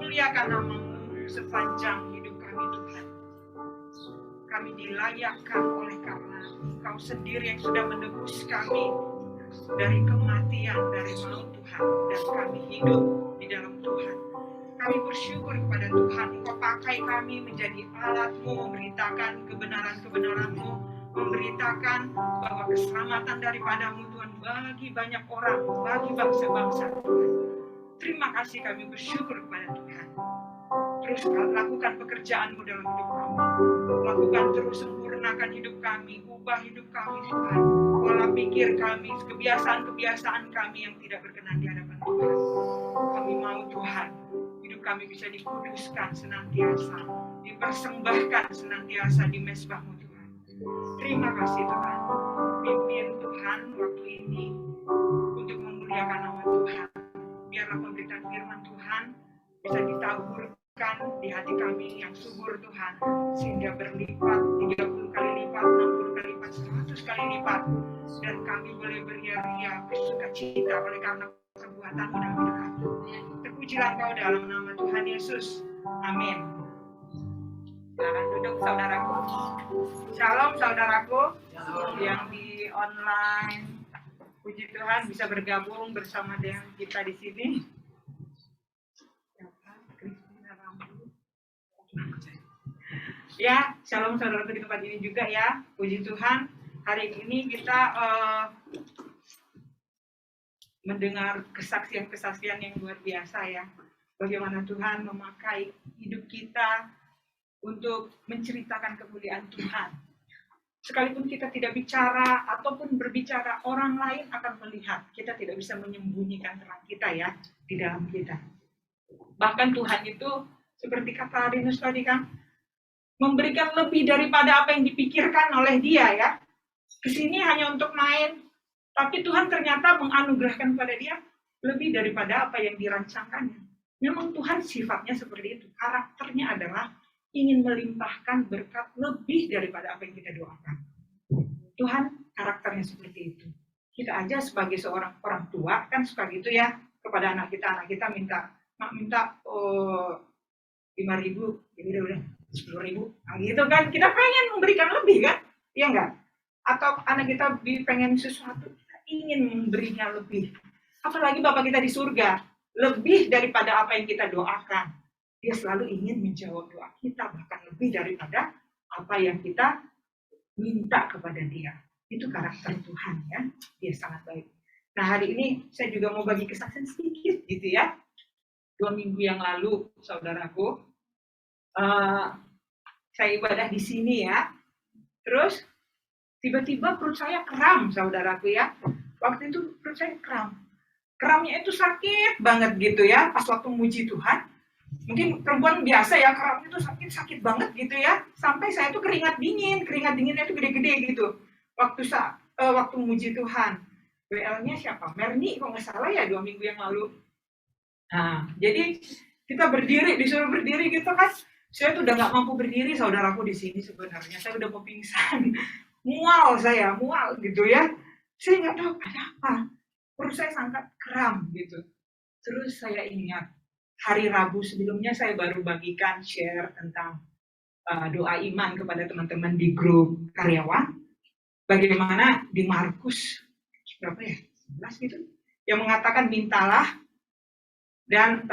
memuliakan nama-Mu sepanjang hidup kami, Tuhan. Kami dilayakkan oleh karena Engkau sendiri yang sudah menebus kami dari kematian, dari maut, Tuhan. Dan kami hidup di dalam Tuhan. Kami bersyukur kepada Tuhan, Engkau pakai kami menjadi alat-Mu, memberitakan kebenaran-kebenaran-Mu, memberitakan bahwa keselamatan daripada-Mu, Tuhan, bagi banyak orang, bagi bangsa-bangsa, Tuhan. Terima kasih, kami bersyukur kepada Tuhan. Terus lakukan pekerjaan-Mu dalam hidup kami. Lakukan terus, sempurnakan hidup kami, ubah hidup kami, Tuhan. Pola pikir kami, kebiasaan-kebiasaan kami yang tidak berkenan di hadapan Tuhan. Kami mau, Tuhan, hidup kami bisa dikuduskan senantiasa, dipersembahkan senantiasa di mezbah-Mu, Tuhan. Terima kasih, Tuhan. Pimpin Tuhan waktu ini untuk memuliakan nama Tuhan. Biarlah pemberitaan firman Tuhan bisa ditaburkan di hati kami yang subur, Tuhan, sehingga berlipat 30 kali lipat, 60 kali lipat, 100 kali lipat, dan kami boleh beria-ria bersuka cita oleh karena perbuatan-Mu dalam hidup kami. Terpujilah Engkau dalam nama Tuhan Yesus. Amin. Silakan duduk, saudaraku. Shalom, saudaraku yang di online. Puji Tuhan bisa bergabung bersama dengan kita di sini. Ya, shalom saudaraku di tempat ini juga ya. Puji Tuhan. Hari ini kita mendengar kesaksian-kesaksian yang luar biasa ya. Bagaimana Tuhan memakai hidup kita untuk menceritakan kemuliaan Tuhan. Sekalipun kita tidak bicara ataupun berbicara, orang lain akan melihat. Kita tidak bisa menyembunyikan terang kita ya di dalam kita. Bahkan Tuhan itu seperti kata Rinus tadi kan, memberikan lebih daripada apa yang dipikirkan oleh Dia ya. Kesini hanya untuk main, tapi Tuhan ternyata menganugerahkan pada dia lebih daripada apa yang dirancangkannya. Memang Tuhan sifatnya seperti itu. Karakternya adalah ingin melimpahkan berkat lebih daripada apa yang kita doakan. Tuhan karakternya seperti itu. Kita aja sebagai seorang orang tua kan suka gitu ya kepada anak kita minta 5.000, ya udah 10.000, gitu kan. Kita pengen memberikan lebih kan, iya enggak? Atau anak kita pengen sesuatu, kita ingin memberinya lebih. Apalagi Bapa kita di surga, lebih daripada apa yang kita doakan. Dia selalu ingin menjawab doa kita, bahkan lebih daripada apa yang kita minta kepada Dia. Itu karakter Tuhan ya, Dia sangat baik. Nah hari ini saya juga mau bagi kesaksian sedikit gitu ya. 2 minggu yang lalu, saudaraku, saya ibadah di sini ya. Terus tiba-tiba perut saya kram, saudaraku ya. Waktu itu perut saya kram. Kramnya itu sakit banget gitu ya, pas waktu muji Tuhan. Mungkin perempuan biasa ya, kram itu sakit banget gitu ya. Sampai saya tuh keringat dinginnya itu gede-gede gitu. Waktu muji Tuhan. WL-nya siapa? Merni kalau nggak salah ya 2 minggu yang lalu. Nah, jadi kita disuruh berdiri gitu kan. Saya tuh udah nggak mampu berdiri, saudaraku di sini sebenarnya. Saya udah mau pingsan. Mual gitu ya. Saya nggak tahu ada apa. Perut saya sangat kram gitu. Terus saya ingat hari Rabu sebelumnya saya baru bagikan share tentang doa iman kepada teman-teman di grup karyawan. Bagaimana di Markus berapa ya? 11 gitu. Yang mengatakan mintalah dan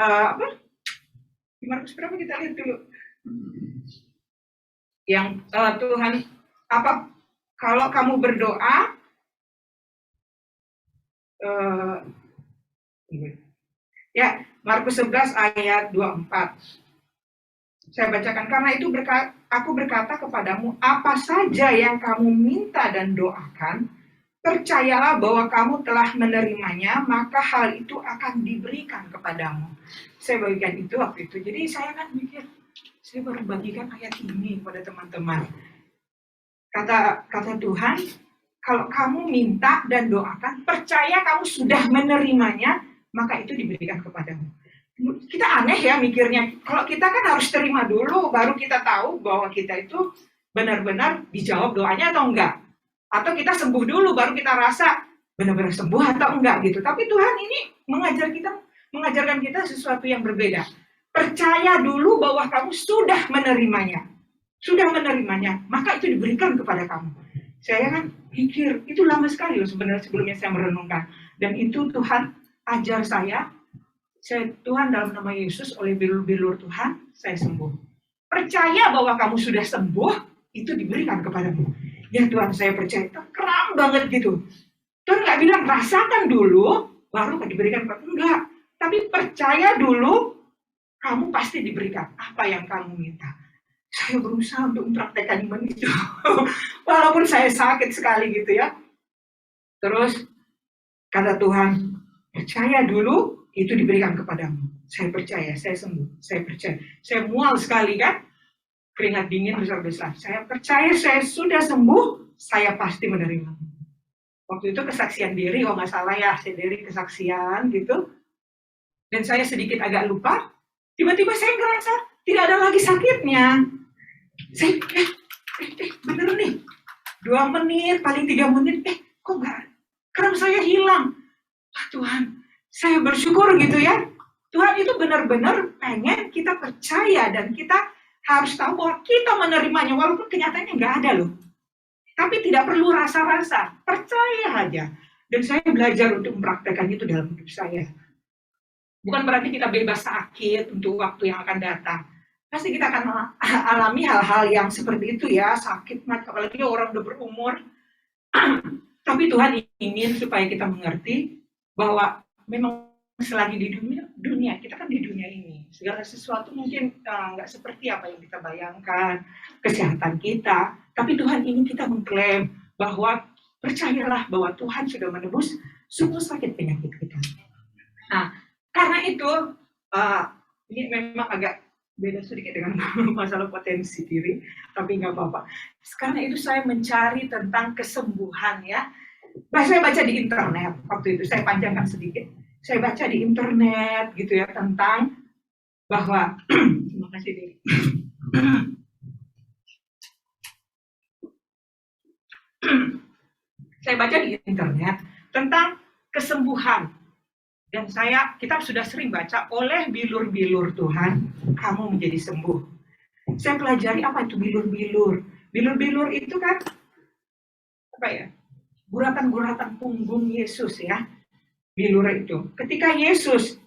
di Markus berapa kita lihat dulu. Yang Tuhan kalau kamu berdoa ya, Markus 11 ayat 24. Saya bacakan, karena itu aku berkata kepadamu, apa saja yang kamu minta dan doakan, percayalah bahwa kamu telah menerimanya, maka hal itu akan diberikan kepadamu. Saya bagikan itu waktu itu. Jadi saya kan mikir, saya baru bagikan ayat ini kepada teman-teman. Kata Tuhan, kalau kamu minta dan doakan, percaya kamu sudah menerimanya, maka itu diberikan kepadamu. Kita aneh ya mikirnya, kalau kita kan harus terima dulu, baru kita tahu bahwa kita itu benar-benar dijawab doanya atau enggak. Atau kita sembuh dulu, baru kita rasa benar-benar sembuh atau enggak gitu. Tapi Tuhan ini mengajarkan kita sesuatu yang berbeda. Percaya dulu bahwa kamu sudah menerimanya. Sudah menerimanya, maka itu diberikan kepada kamu. Saya kan pikir, itu lama sekali loh sebenarnya sebelumnya saya merenungkan. Dan itu Tuhan ajar saya Tuhan dalam nama Yesus, oleh bilur-bilur Tuhan, saya sembuh. Percaya bahwa kamu sudah sembuh, itu diberikan kepadamu. Ya Tuhan, saya percaya, itu keren banget gitu. Tuhan nggak bilang, rasakan dulu, baru diberikan kepadamu. Enggak, tapi percaya dulu, kamu pasti diberikan apa yang kamu minta. Saya berusaha untuk mempraktekkan iman itu. Walaupun saya sakit sekali gitu ya. Terus, kata Tuhan, percaya dulu, itu diberikan kepadamu. Saya percaya, saya sembuh, saya percaya. Saya mual sekali kan, keringat dingin besar-besar. Saya percaya saya sudah sembuh, saya pasti menerima. Waktu itu kesaksian diri, kalau nggak salah ya, saya diri kesaksian gitu. Dan saya sedikit agak lupa, tiba-tiba saya ngerasa tidak ada lagi sakitnya. Saya, bener nih, 2 menit, paling 3 menit, kok nggak, kram saya hilang. Wah Tuhan, saya bersyukur gitu ya. Tuhan itu benar-benar pengen kita percaya dan kita harus tahu bahwa kita menerimanya walaupun kenyataannya nggak ada loh. Tapi tidak perlu rasa-rasa, percaya aja. Dan saya belajar untuk mempraktekkan itu dalam hidup saya. Bukan berarti kita bebas sakit untuk waktu yang akan datang. Pasti kita akan alami hal-hal yang seperti itu ya, sakit, apalagi orang udah berumur. Tapi Tuhan ingin supaya kita mengerti bahwa memang selagi di dunia, kita kan di dunia ini. Segala sesuatu mungkin nggak seperti apa yang kita bayangkan, kesehatan kita. Tapi Tuhan ingin kita mengklaim bahwa percayalah bahwa Tuhan sudah menebus semua sakit penyakit kita. Nah, karena itu, ini memang agak beda sedikit dengan masalah potensi diri, tapi nggak apa-apa. Karena itu saya mencari tentang kesembuhan ya. Saya baca di internet, waktu itu saya panjangkan sedikit. Saya baca di internet gitu ya tentang bahwa, terima kasih Diri. Saya baca di internet tentang kesembuhan. Dan kita sudah sering baca, oleh bilur-bilur Tuhan, kamu menjadi sembuh. Saya pelajari apa itu bilur-bilur. Bilur-bilur itu kan, apa ya, guratan-guratan punggung Yesus ya. Bilur itu. Ketika Yesus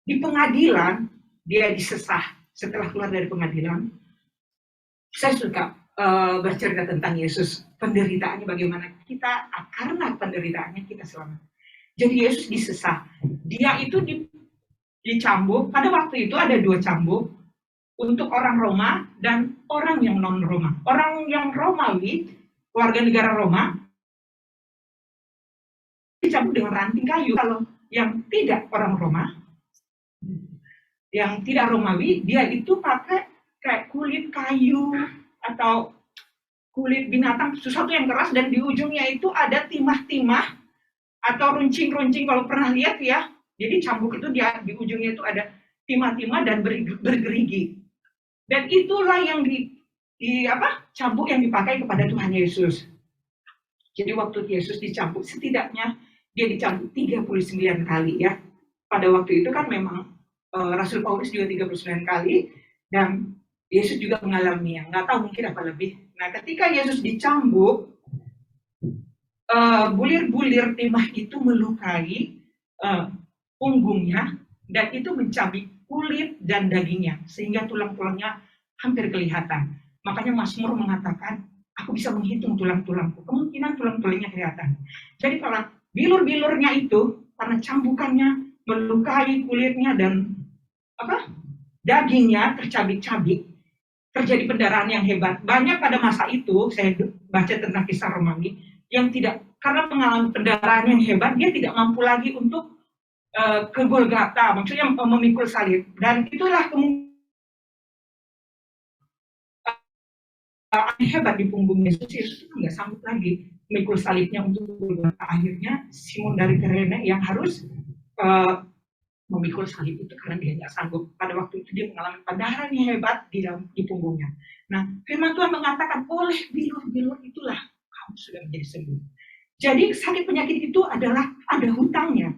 di pengadilan, dia disesah setelah keluar dari pengadilan. Saya suka bercerita tentang Yesus, penderitaannya bagaimana kita, karena penderitaannya kita selamat. Jadi Yesus disesah. Dia itu dicambuk. Pada waktu itu ada 2 cambuk untuk orang Roma dan orang yang non Roma. Orang yang Romawi, warga negara Roma, dicambuk dengan ranting kayu. Kalau yang tidak orang Roma, yang tidak Romawi, dia itu pakai kayak kulit kayu atau kulit binatang, sesuatu yang keras, dan di ujungnya itu ada timah-timah atau runcing-runcing, kalau pernah lihat ya. Jadi cambuk itu dia di ujungnya itu ada timah-timah dan bergerigi. Dan itulah yang cambuk yang dipakai kepada Tuhan Yesus. Jadi waktu Yesus dicambuk, setidaknya dia dicambuk 39 kali ya. Pada waktu itu kan memang Rasul Paulus juga 39 kali, dan Yesus juga mengalaminya. Nggak tahu mungkin apa lebih. Nah ketika Yesus dicambuk, bulir-bulir timah itu melukai punggungnya, dan itu mencabik kulit dan dagingnya, sehingga tulang-tulangnya hampir kelihatan. Makanya Mazmur mengatakan, aku bisa menghitung tulang-tulangku, kemungkinan tulang-tulangnya kelihatan. Jadi kalau bilur-bilurnya itu, karena cambukannya melukai kulitnya dan dagingnya tercabik-cabik, terjadi pendarahan yang hebat. Banyak pada masa itu, saya baca tentang kisah Romawi, yang tidak, karena mengalami pendarahan yang hebat, dia tidak mampu lagi untuk ke Golgata, maksudnya memikul salib. Dan itulah hebat di punggung Yesus. Yesus nggak sanggup lagi memikul salibnya untuk Golgata. Akhirnya Simon dari Kirene yang harus memikul salib itu karena dia nggak sanggup. Pada waktu itu dia mengalami pendarahan yang hebat di punggungnya. Nah, firman Tuhan mengatakan, oleh bilur-bilur itulah kamu sudah menjadi sembuh. Jadi sakit penyakit itu adalah ada hutangnya.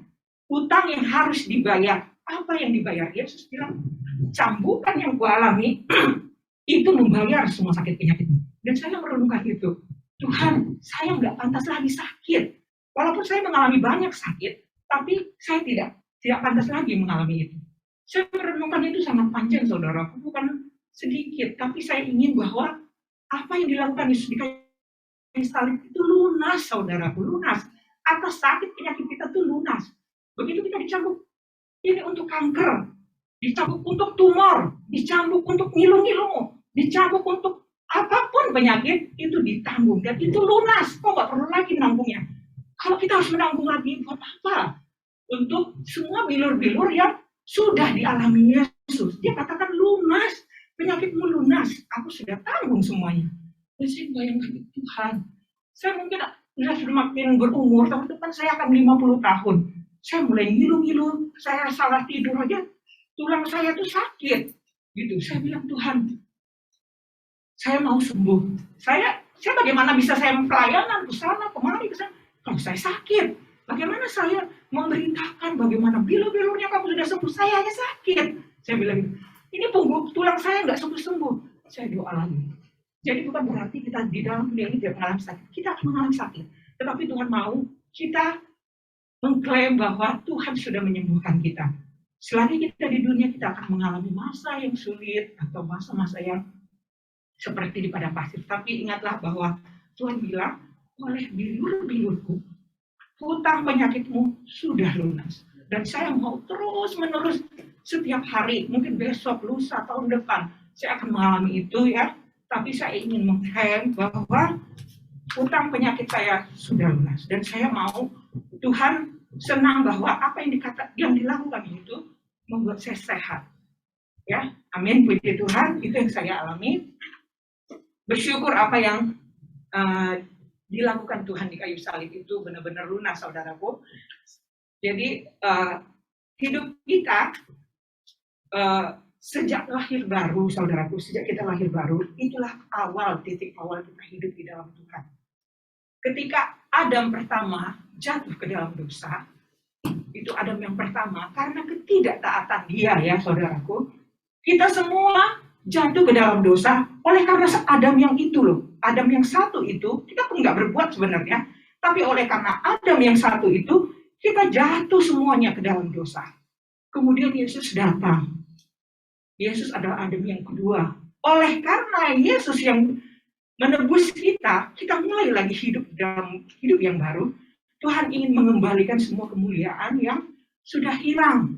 Hutang yang harus dibayar. Apa yang dibayar? Yesus bilang, cambukan yang kualami itu membayar semua sakit penyakitmu. Dan saya merenungkan itu. Tuhan, saya nggak pantas lagi sakit. Walaupun saya mengalami banyak sakit, tapi saya tidak pantas lagi mengalami itu. Saya merenungkan itu sangat panjang, saudara. Bukan sedikit, tapi saya ingin bahwa apa yang dilakukan Yesus di kayu salib itu lunas, saudaraku, lunas. Atas sakit penyakit kita itu lunas. Begitu kita dicambuk, ini untuk kanker, dicambuk untuk tumor, dicambuk untuk ngilu-ngilu, dicambuk untuk apapun penyakit, itu ditanggung. Dan itu lunas, kok nggak perlu lagi menanggungnya. Kalau kita harus menanggung lagi, buat apa? Untuk semua bilur-bilur yang sudah dialami Yesus. Dia katakan lunas, penyakitmu lunas, aku sudah tanggung semuanya. Dan saya bayangkan Tuhan, saya mungkin sudah makin berumur, tahun depan saya akan 50 tahun. Saya mulai ngilu-ngilu, saya salah tidur aja, tulang saya tuh sakit. Gitu. Saya bilang, Tuhan, saya mau sembuh. Saya bagaimana bisa saya pelayanan ke sana, kemari, ke sana. Kalau saya sakit, bagaimana saya memberitakan bagaimana bilur-bilurnya kamu sudah sembuh, saya hanya sakit. Saya bilang, ini punggung tulang saya nggak sembuh-sembuh. Saya doa lagi. Jadi bukan berarti kita di dalam dunia ini tidak mengalami sakit. Kita akan mengalami sakit. Tetapi Tuhan mau kita mengklaim bahwa Tuhan sudah menyembuhkan kita. Selagi kita di dunia, kita akan mengalami masa yang sulit atau masa-masa yang seperti di padang pasir. Tapi ingatlah bahwa Tuhan bilang, oleh bilur-bilurku, hutang penyakitmu sudah lunas. Dan saya mau terus-menerus setiap hari, mungkin besok, lusa, tahun depan, saya akan mengalami itu ya. Tapi saya ingin mengklaim bahwa hutang penyakit saya sudah lunas. Dan saya mau Tuhan senang bahwa apa yang dilakukan itu membuat saya sehat. Ya, amin. Puji Tuhan, itu yang saya alami. Bersyukur apa yang dilakukan Tuhan di kayu salib itu benar-benar lunas, saudaraku. Jadi hidup kita sejak lahir baru, saudaraku, sejak kita lahir baru, itulah titik awal kita hidup di dalam Tuhan. Ketika Adam pertama jatuh ke dalam dosa, itu Adam yang pertama, karena ketidaktaatan dia ya saudaraku, kita semua jatuh ke dalam dosa oleh karena Adam yang itu loh. Adam yang satu itu, kita pun nggak berbuat sebenarnya, tapi oleh karena Adam yang satu itu, kita jatuh semuanya ke dalam dosa. Kemudian Yesus datang. Yesus adalah Adam yang kedua. Oleh karena Yesus yang menebus kita mulai lagi hidup dalam hidup yang baru. Tuhan ingin mengembalikan semua kemuliaan yang sudah hilang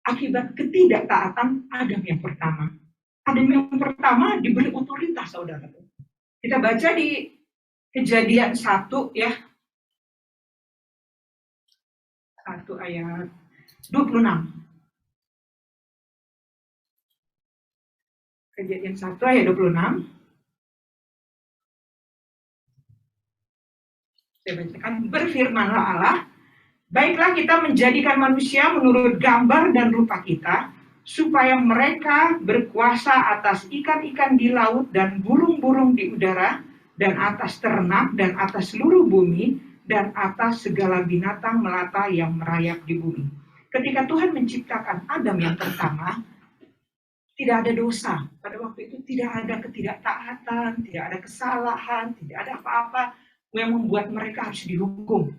akibat ketidaktaatan Adam yang pertama. Adam yang pertama diberi otoritas, saudara. Kita baca di Kejadian 1 ya. 1 ayat 26. Kejadian 1 ayat 26. Saya bacakan, berfirmanlah Allah, baiklah kita menjadikan manusia menurut gambar dan rupa kita, supaya mereka berkuasa atas ikan-ikan di laut dan burung-burung di udara, dan atas ternak dan atas seluruh bumi, dan atas segala binatang melata yang merayap di bumi. Ketika Tuhan menciptakan Adam yang pertama, tidak ada dosa. Pada waktu itu tidak ada ketidaktaatan, tidak ada kesalahan, tidak ada apa-apa yang membuat mereka harus dihukum.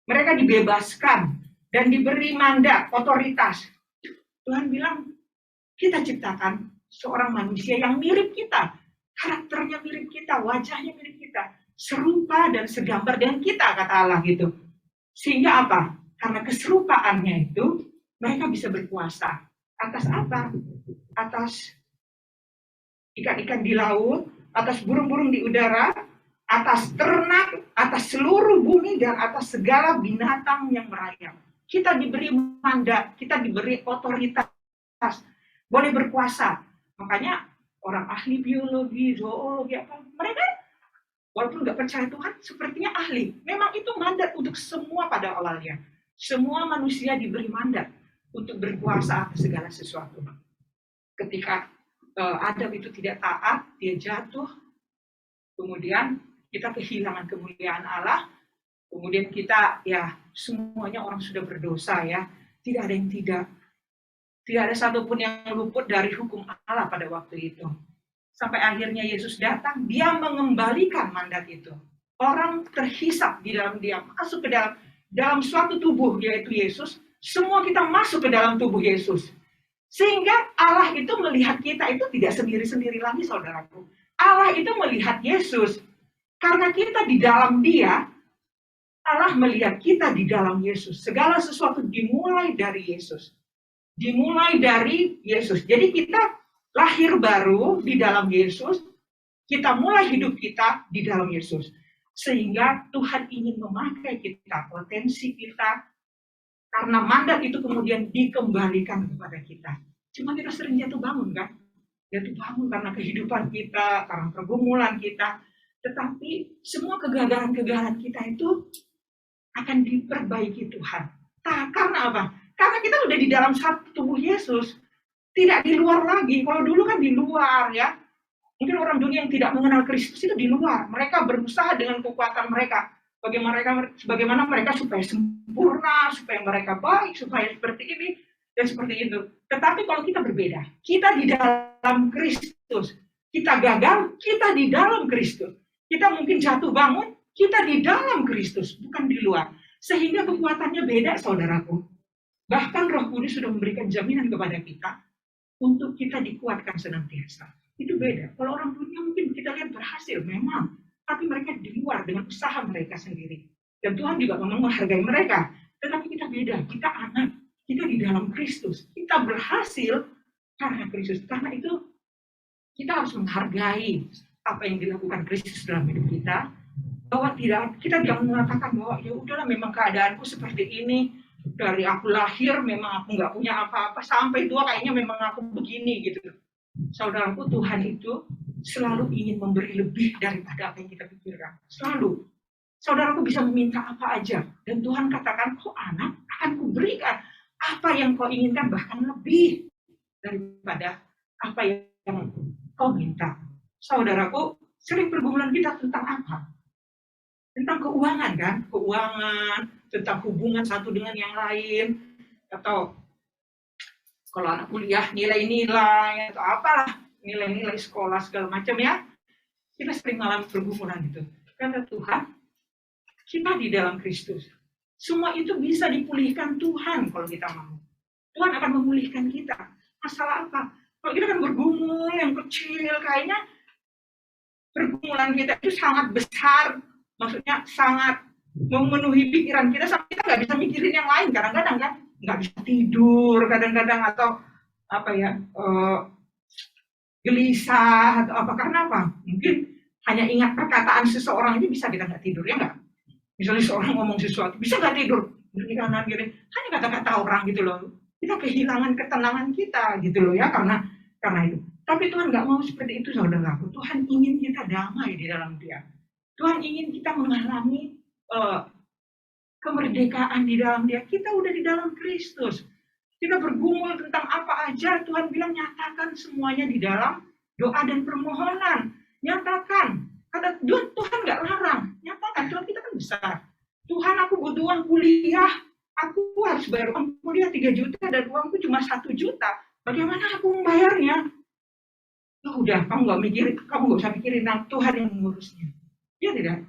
Mereka dibebaskan dan diberi mandat, otoritas. Tuhan bilang, kita ciptakan seorang manusia yang mirip kita. Karakternya mirip kita, wajahnya mirip kita. Serupa dan segambar dengan kita, kata Allah gitu. Sehingga apa? Karena keserupaannya itu, mereka bisa berkuasa. Atas apa? Atas ikan-ikan di laut, atas burung-burung di udara, atas ternak, atas seluruh bumi, dan atas segala binatang yang merayap. Kita diberi mandat, kita diberi otoritas, boleh berkuasa. Makanya orang ahli biologi, zoologi, mereka walaupun nggak percaya Tuhan, sepertinya ahli. Memang itu mandat untuk semua pada awalnya. Semua manusia diberi mandat untuk berkuasa atas segala sesuatu. Ketika Adam itu tidak taat, dia jatuh, kemudian kita kehilangan kemuliaan Allah, kemudian kita ya semuanya orang sudah berdosa ya, tidak ada yang tidak. Tidak ada satupun yang luput dari hukum Allah pada waktu itu. Sampai akhirnya Yesus datang, dia mengembalikan mandat itu. Orang terhisap di dalam dia, masuk ke dalam suatu tubuh, yaitu Yesus. Semua kita masuk ke dalam tubuh Yesus. Sehingga Allah itu melihat kita itu tidak sendiri-sendiri lagi, saudaraku. Allah itu melihat Yesus. Karena kita di dalam dia, Allah melihat kita di dalam Yesus. Segala sesuatu dimulai dari Yesus. Dimulai dari Yesus. Jadi kita lahir baru di dalam Yesus, kita mulai hidup kita di dalam Yesus. Sehingga Tuhan ingin memakai kita, potensi kita, karena mandat itu kemudian dikembalikan kepada kita. Cuma kita sering jatuh bangun kan? Jatuh bangun karena kehidupan kita, karena pergumulan kita. Tetapi semua kegagalan-kegagalan kita itu akan diperbaiki Tuhan. Karena apa? Karena kita udah di dalam satu tubuh Yesus, tidak di luar lagi. Kalau dulu kan di luar ya, mungkin orang dunia yang tidak mengenal Kristus itu di luar. Mereka berusaha dengan kekuatan mereka, bagaimana mereka supaya sempurna, supaya mereka baik, supaya seperti ini dan seperti itu. Tetapi kalau kita berbeda, kita di dalam Kristus, kita gagal, kita di dalam Kristus. Kita mungkin jatuh bangun, kita di dalam Kristus, bukan di luar. Sehingga kekuatannya beda, saudaraku. Bahkan Roh Kudus sudah memberikan jaminan kepada kita untuk kita dikuatkan senantiasa. Itu beda. Kalau orang dunia mungkin kita lihat berhasil, memang. Tapi mereka di luar dengan usaha mereka sendiri. Dan Tuhan juga memang menghargai mereka. Tetapi kita beda. Kita anak. Kita di dalam Kristus. Kita berhasil karena Kristus. Karena itu kita harus menghargai apa yang dilakukan Kristus dalam hidup kita. Bahwa kita jangan mengatakan bahwa ya udahlah memang keadaanku seperti ini. Dari aku lahir memang aku nggak punya apa-apa, sampai tua kayaknya memang aku begini gitu. Saudaraku, Tuhan itu selalu ingin memberi lebih daripada apa yang kita pikirkan. Selalu. Saudaraku bisa meminta apa aja. Dan Tuhan katakan, kau anak akan kuberikan apa yang kau inginkan, bahkan lebih daripada apa yang kau minta. Saudaraku, sering pergumulan kita tentang apa? Tentang keuangan kan? Keuangan, tentang hubungan satu dengan yang lain, atau kalau anak kuliah nilai-nilai, atau apalah, nilai-nilai sekolah segala macam ya, kita sering mengalami pergumulan itu. Kata Tuhan, kita di dalam Kristus. Semua itu bisa dipulihkan Tuhan kalau kita mau. Tuhan akan memulihkan kita. Masalah apa? Kalau kita kan bergumul yang kecil, kayaknya pergumulan kita itu sangat besar, maksudnya sangat memenuhi pikiran kita sampai kita nggak bisa mikirin yang lain. Kadang-kadang kan nggak bisa tidur, kadang-kadang atau apa ya gelisah atau apa, karena apa? Mungkin hanya ingat perkataan seseorang ini bisa kita nggak tidur, ya nggak? Misalnya seorang ngomong sesuatu bisa nggak tidur, kanan kiri hanya kata-kata orang gitu loh. Kita kehilangan ketenangan kita gitu loh ya, karena itu. Tapi Tuhan nggak mau seperti itu, saudaraku. Tuhan ingin kita damai di dalam Dia. Tuhan ingin kita mengalami kemerdekaan di dalam Dia. Kita udah di dalam Kristus. Kita bergumul tentang apa aja, Tuhan bilang nyatakan semuanya di dalam doa dan permohonan. Nyatakan. Kata Tuhan nggak larang. Nyatakan, Tuhan kita kan besar. Tuhan, aku butuh uang kuliah. Aku harus bayar uang kuliah 3 juta dan uangku cuma 1 juta. Bagaimana aku membayarnya? Oh, udah, kamu nggak usah mikirin, Tuhan yang mengurusnya. Ya tidak?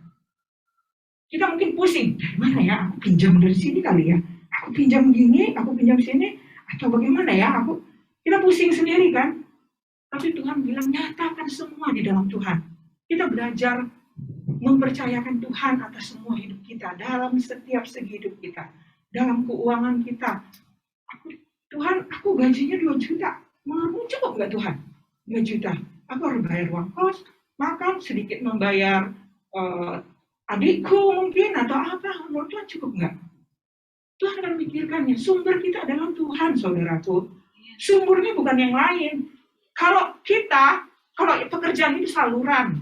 Kita mungkin pusing, dari mana ya? Aku pinjam dari sini kali ya? Aku pinjam gini, aku pinjam sini, atau bagaimana ya? Kita pusing sendiri kan? Tapi Tuhan bilang, nyatakan semua di dalam Tuhan. Kita belajar mempercayakan Tuhan atas semua hidup kita, dalam setiap segi hidup kita, dalam keuangan kita. Tuhan, aku gajinya 2 juta. Mau cukup nggak Tuhan? 2 juta. Aku harus bayar uang kos, makan, sedikit membayar adikku mungkin, atau apa. Menurut Tuhan cukup nggak? Tuhan akan mikirkannya. Sumber kita adalah Tuhan, saudaraku. Sumbernya bukan yang lain. Kalau pekerjaan itu saluran,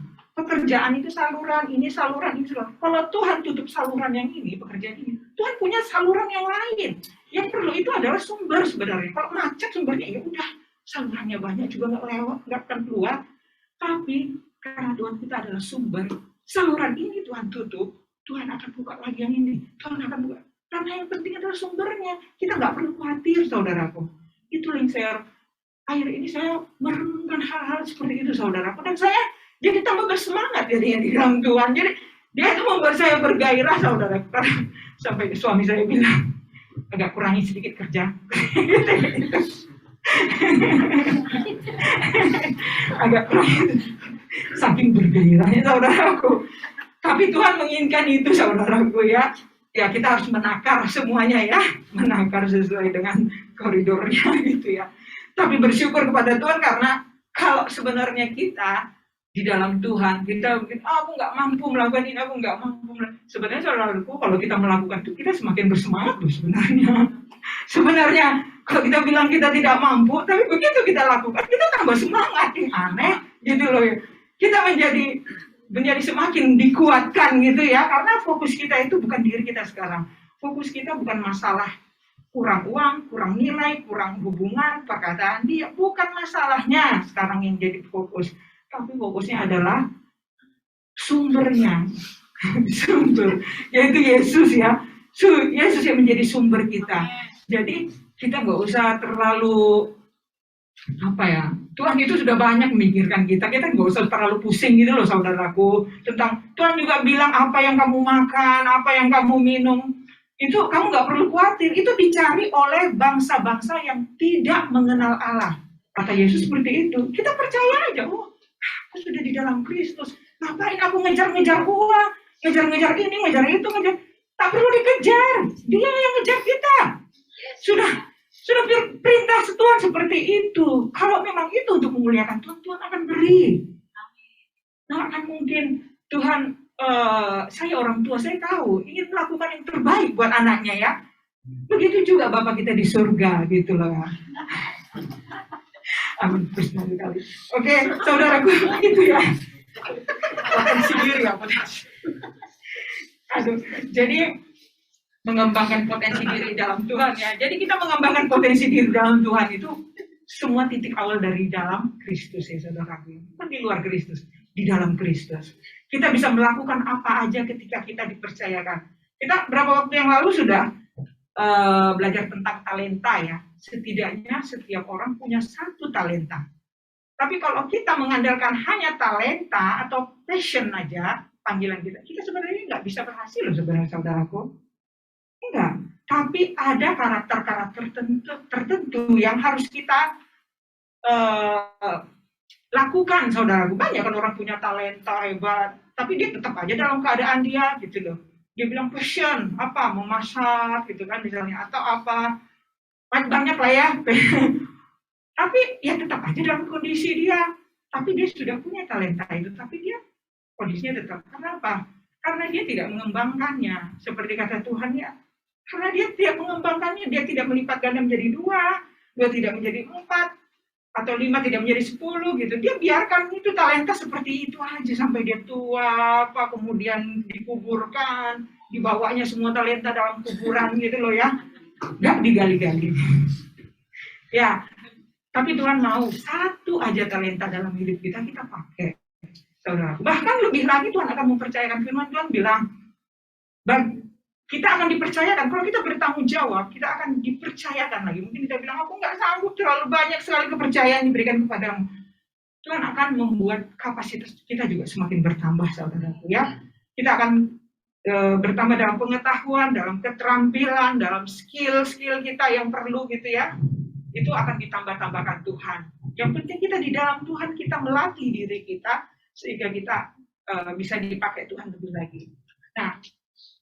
ini saluran. Kalau Tuhan tutup saluran yang ini, pekerjaan ini, Tuhan punya saluran yang lain. Yang perlu itu adalah sumber sebenarnya. Kalau macet sumbernya, ya udah, salurannya banyak juga nggak akan keluar. Tapi karena Tuhan kita adalah sumber, saluran ini Tuhan tutup, Tuhan akan buka lagi yang ini. Tuhan akan buka. Karena yang penting adalah sumbernya. Kita nggak perlu khawatir, saudaraku. Itu yang saya, akhir ini saya merenungkan hal-hal seperti itu saudaraku, dan saya jadi tambah bersemangat jadinya di dalam Tuhan. Jadi dia itu membuat saya bergairah saudara, karena sampai suami saya bilang agak kurangi sedikit kerja. Agak kurangi, saking bergairahnya saudaraku. Tapi Tuhan menginginkan itu saudaraku ya. Ya kita harus menakar semuanya ya, menakar sesuai dengan koridornya gitu ya. Tapi bersyukur kepada Tuhan, karena kalau sebenarnya kita di dalam Tuhan, kita mungkin, aku nggak mampu melakukan ini, aku nggak mampu melakukan. Sebenarnya saudaraku, kalau kita melakukan itu, kita semakin bersemangat loh sebenarnya. Sebenarnya, kalau kita bilang kita tidak mampu, tapi begitu kita lakukan, kita tambah semangat. Aneh gitu loh ya. Kita menjadi semakin dikuatkan gitu ya, karena fokus kita itu bukan diri kita sekarang. Fokus kita bukan masalah kurang uang, kurang nilai, kurang hubungan, perkataan dia. Bukan masalahnya sekarang yang jadi fokus. Tapi fokusnya adalah sumbernya. Sumber, yaitu Yesus ya. Yesus yang menjadi sumber kita. Jadi kita nggak usah terlalu Tuhan itu sudah banyak memikirkan kita nggak usah terlalu pusing gitu loh saudaraku, tentang Tuhan juga bilang apa yang kamu makan, apa yang kamu minum, itu kamu nggak perlu khawatir, itu dicari oleh bangsa-bangsa yang tidak mengenal Allah. Kata Yesus seperti itu, kita percaya aja, aku sudah di dalam Kristus, ngapain aku ngejar-ngejar uang, ngejar-ngejar ini, ngejar itu, tak perlu dikejar, dia yang ngejar kita. Sudah perintah Tuhan seperti itu. Kalau memang itu untuk memuliakan Tuhan, Tuhan akan beri. Nah, akan mungkin Tuhan, saya orang tua, saya tahu ingin melakukan yang terbaik buat anaknya ya. Begitu juga Bapak kita di surga gitu loh. Amin. Kali. Oke, saudaraku itu ya. Potensi diri ya, potensi. Aduh, jadi mengembangkan potensi diri dalam Tuhan ya. Jadi kita mengembangkan potensi diri dalam Tuhan itu semua titik awal dari dalam Kristus ya saudaraku. Bukan di luar Kristus, di dalam Kristus. Kita bisa melakukan apa aja ketika kita dipercayakan. Kita berapa waktu yang lalu sudah belajar tentang talenta ya. Setidaknya setiap orang punya satu talenta. Tapi kalau kita mengandalkan hanya talenta atau passion aja, panggilan kita sebenarnya nggak bisa berhasil loh sebenarnya saudaraku. Enggak, tapi ada karakter-karakter tertentu yang harus kita lakukan saudaraku. Banyak kan orang punya talenta hebat, tapi dia tetap aja dalam keadaan dia gitu loh. Dia bilang passion, memasak gitu kan misalnya, atau apa, banyak lah ya. Tapi ya tetap aja dalam kondisi dia. Tapi dia sudah punya talenta itu, tapi dia kondisinya tetap. Kenapa? Karena dia tidak mengembangkannya. Seperti kata Tuhan ya, karena dia tidak mengembangkannya, dia tidak melipat ganda menjadi 2 tidak menjadi 4, atau 5 tidak menjadi 10 gitu. Dia biarkan itu talenta seperti itu aja sampai dia tua, kemudian dikuburkan, dibawanya semua talenta dalam kuburan gitu loh ya. Nggak digali-gali. Ya, tapi Tuhan mau satu aja talenta dalam hidup kita pakai. Saudara. Bahkan lebih lagi Tuhan akan mempercayakan firman. Tuhan bilang, kita akan dipercayakan, kalau kita bertanggung jawab, kita akan dipercayakan lagi. Mungkin kita bilang, aku nggak sanggup, terlalu banyak sekali kepercayaan diberikan kepadamu. Tuhan akan membuat kapasitas kita juga semakin bertambah, saudaraku ya. Kita akan bertambah dalam pengetahuan, dalam keterampilan, dalam skill kita yang perlu gitu ya. Itu akan ditambah-tambahkan Tuhan. Yang penting kita di dalam Tuhan, kita melatih diri kita, sehingga kita bisa dipakai Tuhan lebih lagi. Nah,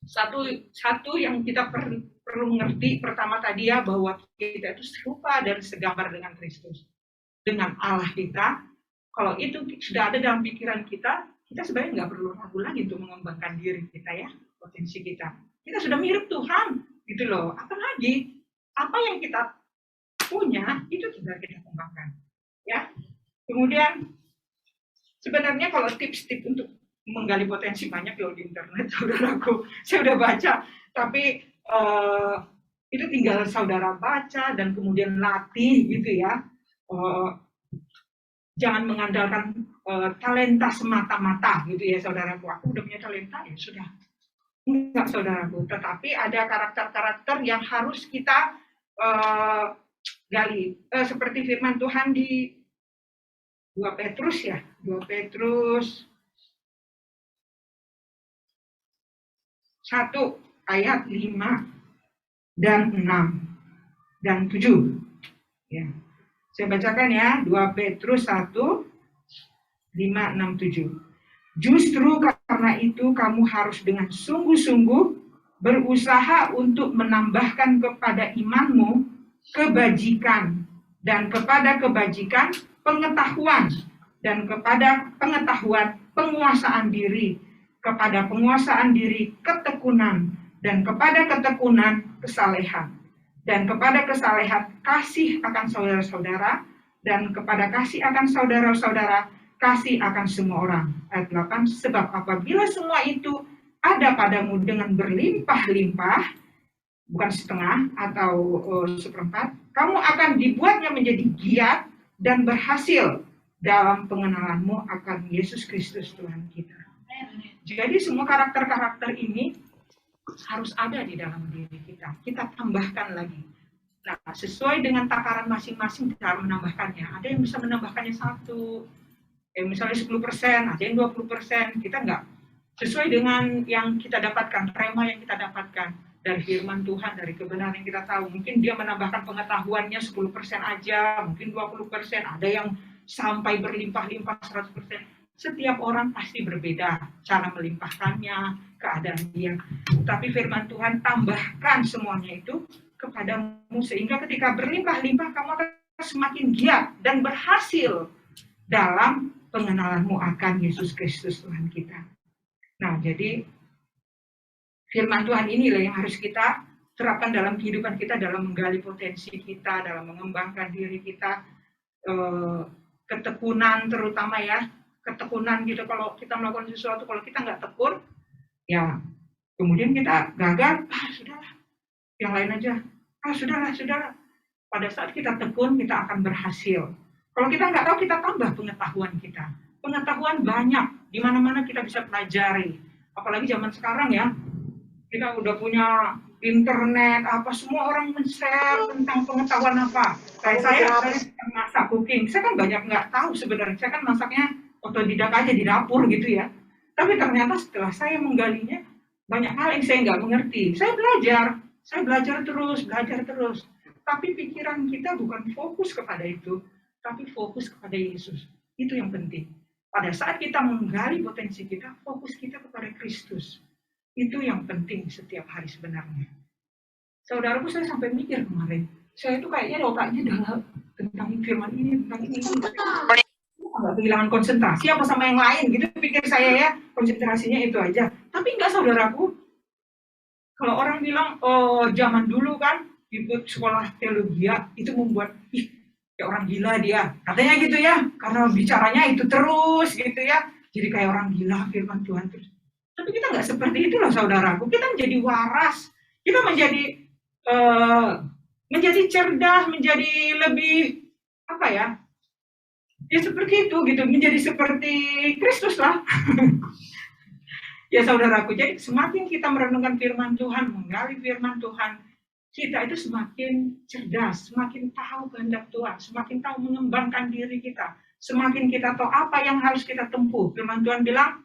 satu yang kita perlu mengerti pertama tadi ya, bahwa kita itu serupa dan segambar dengan Kristus, dengan Allah kita. Kalau itu sudah ada dalam pikiran kita sebenarnya nggak perlu ragu lagi untuk mengembangkan diri kita ya, potensi kita. Kita sudah mirip Tuhan gitu loh. Apalagi apa yang kita punya itu sudah kita kembangkan ya. Kemudian sebenarnya kalau tips-tips untuk menggali potensi banyak loh di internet, saudaraku. Saya udah baca, tapi itu tinggal saudara baca dan kemudian latih gitu ya. Jangan mengandalkan talenta semata-mata gitu ya, saudaraku. Aku udah punya talenta ya sudah. Enggak, saudaraku. Tetapi ada karakter-karakter yang harus kita gali seperti firman Tuhan di 2 Petrus ya, 2 Petrus 1 ayat 5 dan 6 dan 7. Ya. Saya bacakan ya, 2 Petrus 1 5 6 7. Justru karena itu kamu harus dengan sungguh-sungguh berusaha untuk menambahkan kepada imanmu kebajikan, dan kepada kebajikan pengetahuan, dan kepada pengetahuan penguasaan diri, kepada penguasaan diri ketekunan, dan kepada ketekunan kesalehan, dan kepada kesalehan kasih akan saudara-saudara, dan kepada kasih akan saudara-saudara kasih akan semua orang. Ayat 8, sebab apabila semua itu ada padamu dengan berlimpah-limpah, bukan setengah atau seperempat, kamu akan dibuatnya menjadi giat dan berhasil dalam pengenalanmu akan Yesus Kristus Tuhan kita. Jadi semua karakter-karakter ini harus ada di dalam diri kita. Kita tambahkan lagi. Nah, sesuai dengan takaran masing-masing cara menambahkannya. Ada yang bisa menambahkannya 1, misalnya 10%, ada yang 20%. Kita enggak. Sesuai dengan yang kita dapatkan, rema yang kita dapatkan dari firman Tuhan, dari kebenaran yang kita tahu. Mungkin dia menambahkan pengetahuannya 10% aja, mungkin 20%, ada yang sampai berlimpah-limpah 100%. Setiap orang pasti berbeda cara melimpahkannya, keadaan dia. Tapi firman Tuhan tambahkan semuanya itu kepadamu, sehingga ketika berlimpah-limpah kamu akan semakin giat dan berhasil dalam pengenalanmu akan Yesus Kristus Tuhan kita. Nah, jadi firman Tuhan inilah yang harus kita terapkan dalam kehidupan kita, dalam menggali potensi kita, dalam mengembangkan diri kita, ketekunan terutama ya, ketekunan gitu. Kalau kita melakukan sesuatu, kalau kita nggak tekun, ya kemudian kita gagal, sudahlah, yang lain aja, sudahlah. Pada saat kita tekun, kita akan berhasil. Kalau kita nggak tahu, kita tambah pengetahuan kita. Pengetahuan banyak, di mana-mana kita bisa pelajari. Apalagi zaman sekarang ya, kita udah punya internet, apa semua orang men-share tentang pengetahuan apa. Kayak saya masak cooking, saya kan banyak nggak tahu sebenarnya. Saya kan masaknya otodidak aja di dapur gitu ya. Tapi ternyata setelah saya menggalinya, banyak hal yang saya nggak mengerti. Saya belajar terus. Tapi pikiran kita bukan fokus kepada itu, tapi fokus kepada Yesus. Itu yang penting. Pada saat kita menggali potensi kita, fokus kita kepada Kristus. Itu yang penting setiap hari sebenarnya. Saudaraku, saya sampai mikir kemarin, saya itu kayaknya otaknya dalam tentang firman ini, tentang ini. Nggak kehilangan konsentrasi apa sama yang lain gitu, pikir saya ya, konsentrasinya itu aja. Tapi enggak, saudaraku. Kalau orang bilang, zaman dulu kan ikut sekolah teologi itu membuat, kayak orang gila dia, katanya gitu ya, karena bicaranya itu terus gitu ya, jadi kayak orang gila firman Tuhan terus. Tapi kita nggak seperti itu loh saudaraku, kita menjadi waras, kita menjadi cerdas, menjadi lebih apa ya seperti itu gitu, menjadi seperti Kristus lah. Ya saudaraku, jadi semakin kita merenungkan firman Tuhan, menggali firman Tuhan, kita itu semakin cerdas, semakin tahu kehendak Tuhan, semakin tahu mengembangkan diri kita, semakin kita tahu apa yang harus kita tempuh. Firman Tuhan bilang,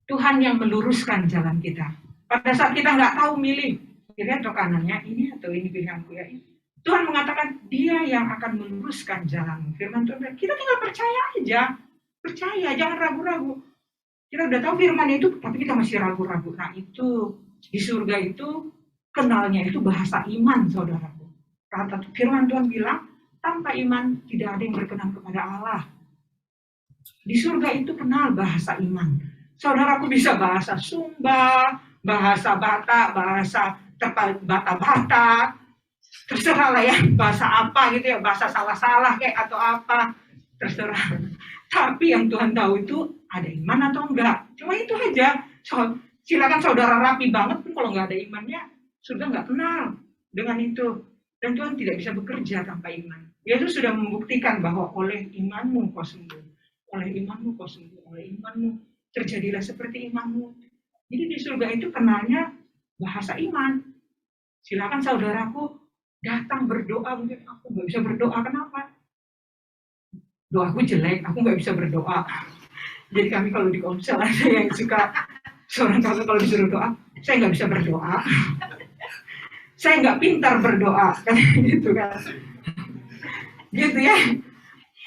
Tuhan yang meluruskan jalan kita. Pada saat kita nggak tahu milih, kiri atau kanannya, ini atau ini pilihanku ya ini. Tuhan mengatakan, dia yang akan meluruskan jalan. Firman Tuhan, kita tinggal percaya aja. Percaya, jangan ragu-ragu. Kita udah tahu firman itu, tapi kita masih ragu-ragu. Nah itu, di surga itu, kenalnya itu bahasa iman, saudaraku. Kata firman Tuhan bilang, tanpa iman tidak ada yang berkenan kepada Allah. Di surga itu kenal bahasa iman. Saudaraku bisa bahasa Sumba, bahasa Batak, bahasa Bata-Bata, terserah lah ya, bahasa apa gitu ya, bahasa salah-salah kayak atau apa, terserah. Tapi yang Tuhan tahu itu ada iman atau enggak. Cuma itu aja. Silakan saudara rapi banget pun kalau nggak ada imannya, sudah nggak kenal dengan itu. Dan Tuhan tidak bisa bekerja tanpa iman. Yesus sudah membuktikan bahwa oleh imanmu kau sembuh. Oleh imanmu kau sembuh. Oleh imanmu terjadilah seperti imanmu. Jadi di surga itu kenalnya bahasa iman. Silakan saudaraku datang berdoa, mungkin aku nggak bisa berdoa, kenapa? Doaku jelek, aku nggak bisa berdoa. Jadi kami kalau di komsel ada yang suka, seorang kakak kalau disuruh doa, saya nggak bisa berdoa, saya nggak pintar berdoa, kan gitu kan, gitu ya.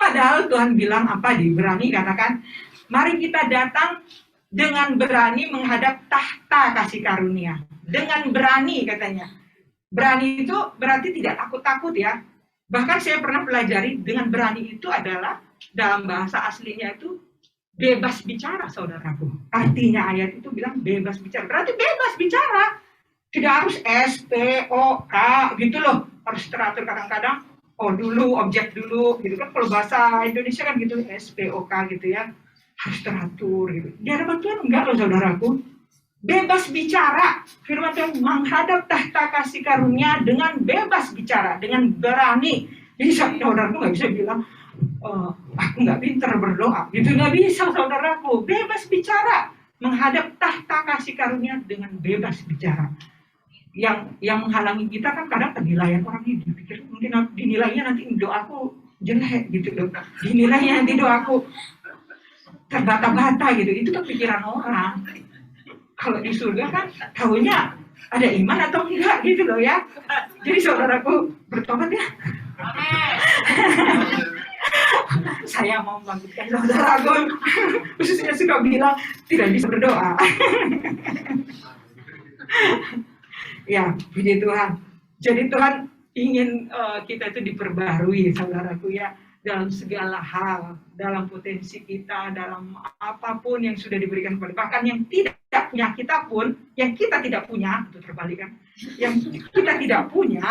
Padahal Tuhan bilang apa di Ibrani, katakan, mari kita datang dengan berani menghadap tahta kasih karunia. Dengan berani katanya. Berani itu berarti tidak takut-takut ya. Bahkan saya pernah pelajari dengan berani itu adalah dalam bahasa aslinya itu bebas bicara, saudaraku. Artinya ayat itu bilang bebas bicara. Berarti bebas bicara. Tidak harus S, P, O, K gitu loh. Harus teratur kadang-kadang. Oh dulu, objek dulu, gitu kan. Kalau bahasa Indonesia kan gitu, S, P, O, K gitu ya. Harus teratur gitu. Di hadapan Tuhan enggak loh saudaraku. Bebas bicara. Firman Tuhan menghadap tahta kasih karunia dengan bebas bicara, dengan berani. Jadi saudaraku nggak bisa bilang, aku nggak pintar berdoa. Gitu nggak bisa saudaraku. Bebas bicara. Menghadap tahta kasih karunia dengan bebas bicara. Yang menghalangi kita kan kadang penilaian orang ini, dipikir mungkin dinilainya nanti doaku jelek gitu loh, dinilainya nanti doaku terbata-bata gitu, itu kan pikiran orang. Kalau di surga kan tahunya ada iman atau enggak gitu loh ya. Jadi saudaraku bertobat ya. Saya mau membangkitkan saudaraku, khususnya suka bilang tidak bisa berdoa. Ya, puji Tuhan. Jadi Tuhan ingin kita itu diperbarui, saudaraku ya, dalam segala hal, dalam potensi kita, dalam apapun yang sudah diberikan kepada, bahkan yang tidak punya kita pun, yang kita tidak punya, itu terbalik kan, yang kita tidak punya,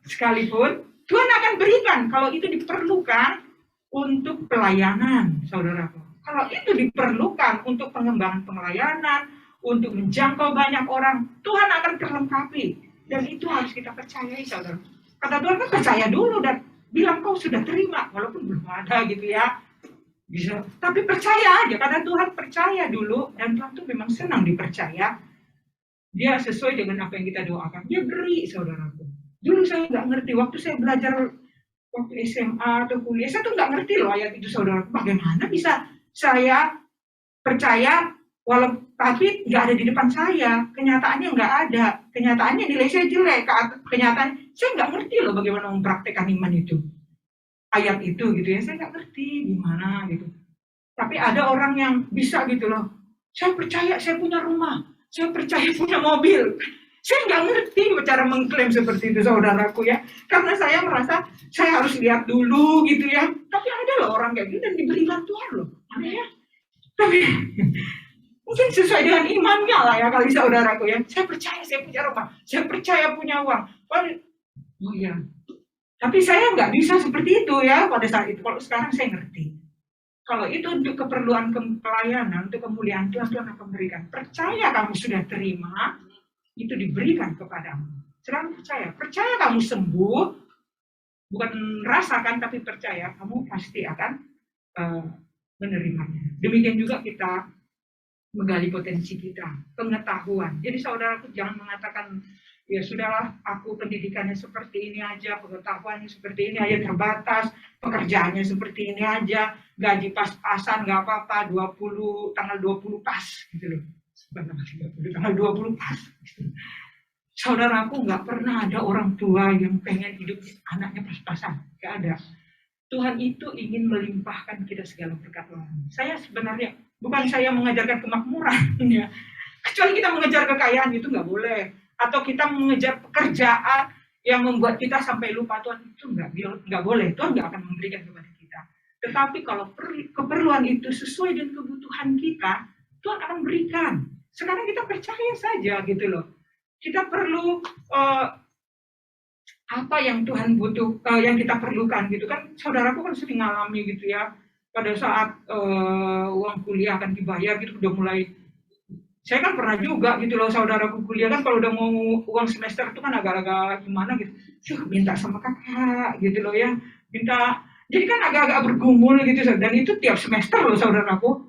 sekalipun Tuhan akan berikan kalau itu diperlukan untuk pelayanan, saudaraku. Kalau itu diperlukan untuk pengembangan pelayanan, untuk menjangkau banyak orang, Tuhan akan terlengkapi. Dan itu harus kita percayai, saudara. Kata Tuhan kan percaya dulu dan bilang kau sudah terima, walaupun belum ada gitu ya. Bisa, tapi percaya aja, karena Tuhan percaya dulu, dan Tuhan tuh memang senang dipercaya. Dia sesuai dengan apa yang kita doakan. Dia beri, saudaraku. Dulu saya nggak ngerti, waktu saya belajar waktu SMA atau kuliah, saya tuh nggak ngerti loh ayat itu, saudaraku. Bagaimana bisa saya percaya tapi nggak ada di depan saya, kenyataannya nggak ada, kenyataannya nilai saya jelek, kenyataan saya nggak ngerti loh bagaimana mempraktekkan iman itu, ayat itu gitu ya, saya nggak ngerti gimana gitu. Tapi ada orang yang bisa gitu loh, saya percaya saya punya rumah, saya percaya punya mobil, saya nggak ngerti cara mengklaim seperti itu, saudaraku ya, karena saya merasa saya harus lihat dulu gitu ya. Tapi ada loh orang kayak gitu dan diberikan Tuhan loh, aneh ya. Tapi mungkin sesuai dengan imannya lah ya kali saudaraku ya. Saya percaya saya punya rumah, saya percaya punya uang. Oh iya. Tapi saya nggak bisa seperti itu ya pada saat itu. Kalau sekarang saya ngerti. Kalau itu untuk keperluan pelayanan, untuk kemuliaan Tuhan, Tuhan akan berikan. Percaya kamu sudah terima, itu diberikan kepadamu. Sekarang percaya kamu sembuh, bukan rasakan tapi percaya, kamu pasti akan menerimanya. Demikian juga kita menggali potensi kita, pengetahuan. Jadi saudaraku jangan mengatakan, ya sudahlah aku pendidikannya seperti ini aja, pengetahuannya seperti ini aja, terbatas, pekerjaannya seperti ini aja, gaji pas-pasan nggak apa-apa, tanggal 20 pas gitu loh. Tanggal 20 pas. Saudaraku nggak pernah ada orang tua yang pengen hidup anaknya pas-pasan, nggak ada. Tuhan itu ingin melimpahkan kita segala berkat rohani. Saya sebenarnya, bukan saya mengajarkan kemakmuran, ya. Kecuali kita mengejar kekayaan itu nggak boleh. Atau kita mengejar pekerjaan yang membuat kita sampai lupa Tuhan, itu nggak boleh. Tuhan nggak akan memberikan kepada kita. Tetapi kalau keperluan itu sesuai dengan kebutuhan kita, Tuhan akan berikan. Sekarang kita percaya saja gitu loh. Kita perlu apa yang Tuhan butuh, yang kita perlukan gitu kan. Saudaraku kan sering ngalami gitu ya, pada saat uang kuliah akan dibayar gitu, udah mulai, saya kan pernah juga gitu loh, saudaraku kuliah kan kalau udah mau uang semester itu kan agak-agak gimana gitu, minta sama kakak gitu loh ya, minta, jadi kan agak-agak bergumul gitu, dan itu tiap semester loh saudaraku,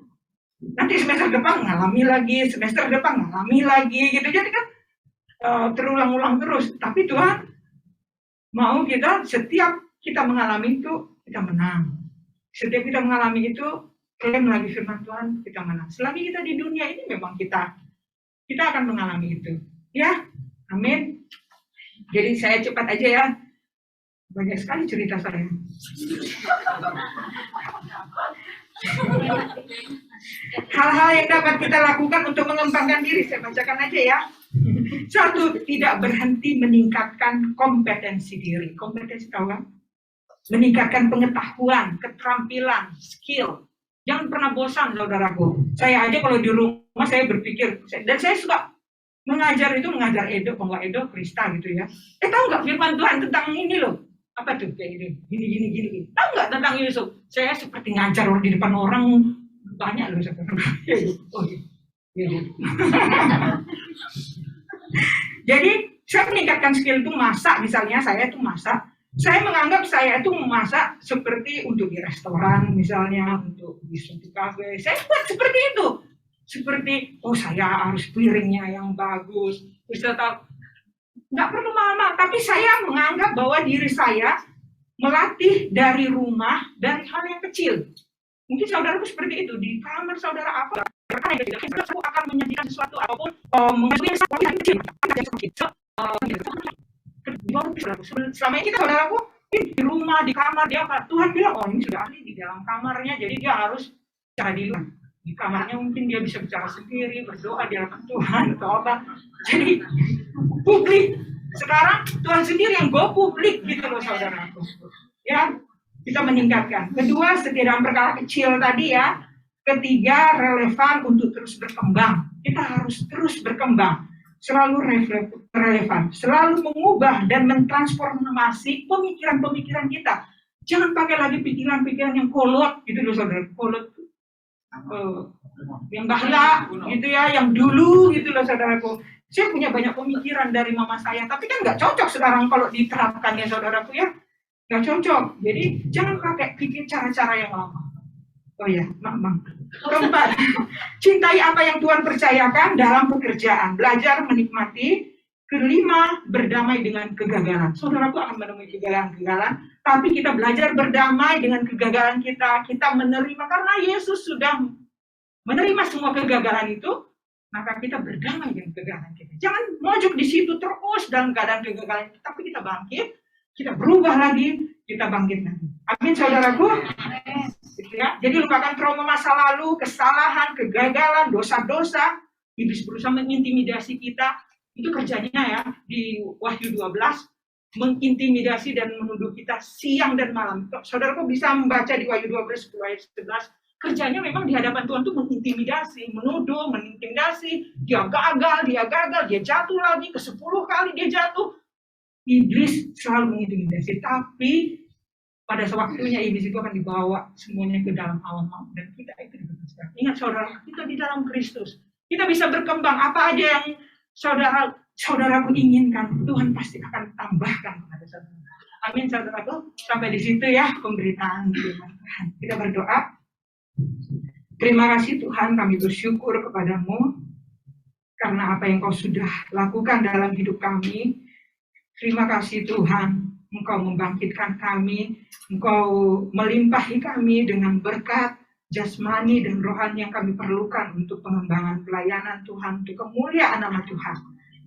nanti semester depan ngalami lagi, semester depan ngalami lagi gitu, jadi kan terulang-ulang terus. Tapi Tuhan Mau kita, setiap kita mengalami itu, kita menang. Setiap kita mengalami itu, klaim lagi firman Tuhan, kita menang. Selagi kita di dunia ini memang kita akan mengalami itu. Ya, amin. Jadi saya cepat aja ya. Banyak sekali cerita saya. Hal-hal yang dapat kita lakukan untuk mengembangkan diri, saya bacakan aja ya. 1, tidak berhenti meningkatkan kompetensi diri. Kompetensi tahu kan? Meningkatkan pengetahuan, keterampilan, skill. Jangan pernah bosan, saudaraku. Saya aja kalau di rumah saya berpikir, dan saya suka mengajar itu, mengajar Edo, kalau nggak Edo, Krista gitu ya. Tahu nggak firman Tuhan tentang ini loh? Apa tuh kayak gini. Tahu nggak tentang Yusuf? Saya seperti ngajar di depan orang banyak loh sebenarnya. Oh, iya. Jadi saya meningkatkan skill itu masak, misalnya saya itu masak. Saya menganggap saya itu memasak seperti untuk di restoran, misalnya untuk di suatu kafe. Saya buat seperti itu. Seperti, oh saya harus piringnya yang bagus. Terus tahu, nggak perlu mahal-mahal. Tapi saya menganggap bahwa diri saya melatih dari rumah, dari hal yang kecil. Mungkin saudaraku seperti itu. Di kamar saudara apa? Aku akan menyajikan sesuatu ataupun mengambil sesuatu yang kecil. Selama ini kita saudaraku di rumah, di kamar, dia Tuhan bilang, oh ini sudah ahli di dalam kamarnya, jadi dia harus bicara di luar. Di kamarnya mungkin dia bisa bicara sendiri, berdoa di hadapan Tuhan atau apa. Jadi publik. Sekarang Tuhan sendiri yang go publik gitu loh saudaraku. Ya, kita meningkatkan. Kedua, setidaknya perkara kecil tadi ya. Ketiga, relevan untuk terus berkembang. Kita harus terus berkembang. Selalu relevan, selalu mengubah dan mentransformasi pemikiran-pemikiran kita. Jangan pakai lagi pikiran-pikiran yang kolot gitu loh saudara, kolot yang bahla gitu ya, yang dulu gitu loh saudaraku. Saya punya banyak pemikiran dari mama saya, tapi kan nggak cocok sekarang kalau diterapkan ya saudaraku ya, nggak cocok. Jadi jangan pakai pikir cara-cara yang lama. Oh ya, Mang. Keempat, cintai apa yang Tuhan percayakan dalam pekerjaan, belajar menikmati. Kelima, berdamai dengan kegagalan. Saudaraku akan menemui kegagalan-kegagalan, tapi kita belajar berdamai dengan kegagalan kita. Kita menerima, karena Yesus sudah menerima semua kegagalan itu, maka kita berdamai dengan kegagalan kita. Jangan mojok di situ terus dalam keadaan kegagalan, tapi kita bangkit, kita berubah lagi, kita bangkit lagi. Amin, saudaraku. Ya, jadi lupakan trauma masa lalu, kesalahan, kegagalan, dosa-dosa. Iblis berusaha mengintimidasi kita. Itu kerjanya ya di Wahyu 12, mengintimidasi dan menuduh kita siang dan malam. Saudaraku bisa membaca di Wahyu 12 ayat 11. Kerjanya memang di hadapan Tuhan itu mengintimidasi, menuduh, mengintimidasi. Dia gagal, dia jatuh lagi, ke 10 kali dia jatuh. Iblis selalu mengintimidasi, tapi pada sewaktunya iblis itu akan dibawa semuanya ke dalam awan maut, dan kita itu dibebaskan. Ingat saudara, kita di dalam Kristus. Kita bisa berkembang, apa aja yang saudaraku inginkan, Tuhan pasti akan tambahkan kepada saudara. Amin saudaraku. Sampai di situ ya pemberitaan firman Tuhan. Kita berdoa. Terima kasih Tuhan, kami bersyukur kepadamu karena apa yang Kau sudah lakukan dalam hidup kami. Terima kasih Tuhan, Engkau membangkitkan kami, Engkau melimpahi kami dengan berkat jasmani dan rohani yang kami perlukan untuk pengembangan pelayanan Tuhan, untuk kemuliaan nama Tuhan.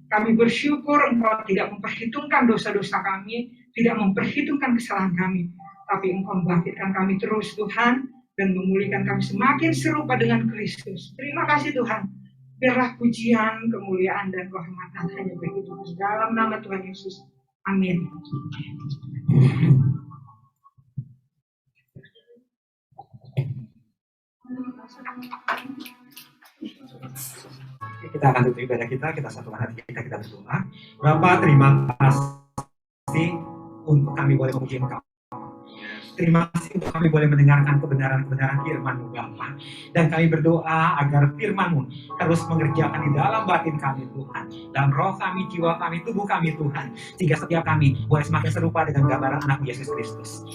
Kami bersyukur Engkau tidak memperhitungkan dosa-dosa kami, tidak memperhitungkan kesalahan kami, tapi Engkau membangkitkan kami terus Tuhan, dan memulihkan kami semakin serupa dengan Kristus. Terima kasih Tuhan. Biarlah pujian, kemuliaan, dan kehormatan hanya bagi Tuhan. Dalam nama Tuhan Yesus. Amin. Kita akan tutup ibadah kita satukan hati kita berdoa. Bapa, terima kasih untuk kami boleh memuji Engkau. Terima kasih untuk kami boleh mendengarkan kebenaran-kebenaran firman-Mu Bapa. Dan kami berdoa agar firman-Mu terus mengerjakan di dalam batin kami Tuhan. Dalam roh kami, jiwa kami, tubuh kami Tuhan. Sehingga setiap kami boleh semakin serupa dengan gambaran anak Yesus Kristus.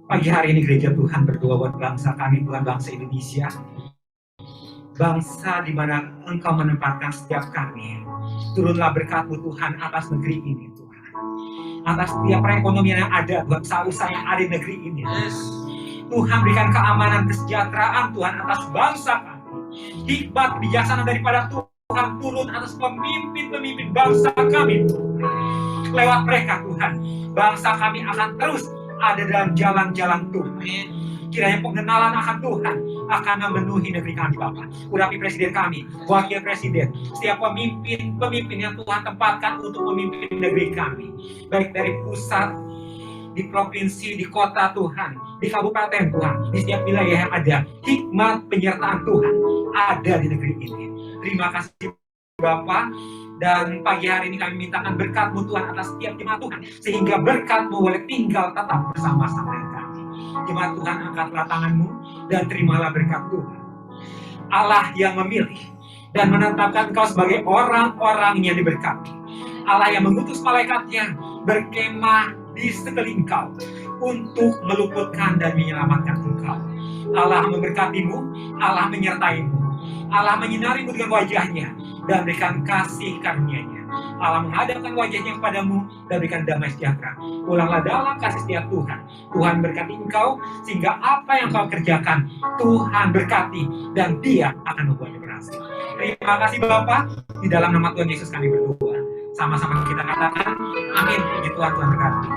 Pagi hari ini gereja Tuhan berdoa buat bangsa kami Tuhan, bangsa Indonesia. Bangsa di mana Engkau menempatkan setiap kami. Turunlah berkat-Mu Tuhan atas negeri ini Tuhan. atas setiap perekonomian yang ada, Tuhan, usaha-usaha yang ada di negeri ini. Tuhan, berikan keamanan, kesejahteraan Tuhan atas bangsa kami. Hikmat, kebijaksanaan daripada Tuhan turun atas pemimpin-pemimpin bangsa kami. Lewat mereka Tuhan, bangsa kami akan terus ada dalam jalan-jalan Tuhan. Kiranya pengenalan akan Tuhan akan memenuhi negeri kami, Bapa. Urapi presiden kami, wakil presiden, setiap pemimpin yang Tuhan tempatkan untuk memimpin negeri kami, baik dari pusat, di provinsi, di kota Tuhan, di kabupaten Tuhan, di setiap wilayah yang ada. Hikmat penyertaan Tuhan ada di negeri ini. Terima kasih Bapa. Dan pagi hari ini kami mintakan berkat-Mu Tuhan atas setiap jemaat Tuhan, sehingga berkat-Mu boleh tinggal tetap bersama-sama dengan kami. Jemaat Tuhan, angkatlah tangan-Mu dan terimalah berkat Tuhan. Allah yang memilih dan menetapkan Engkau sebagai orang-orang yang diberkati. Allah yang mengutus malaikatnya berkemah di sekeliling Engkau untuk meluputkan dan menyelamatkan Engkau. Allah memberkati-Mu, Allah menyertai-Mu, Allah menyinari-Mu dengan wajahnya dan berikan kasih karunia-Nya. Allah menghadapkan wajahnya kepadamu dan berikan damai sejahtera. Pulanglah dalam kasih setia Tuhan. Tuhan berkati engkau sehingga apa yang kau kerjakan Tuhan berkati dan Dia akan membuatnya berhasil. Terima kasih Bapa. Di dalam nama Tuhan Yesus kami berdoa. Sama-sama kita katakan amin. Puji Tuhan, Tuhan berkati.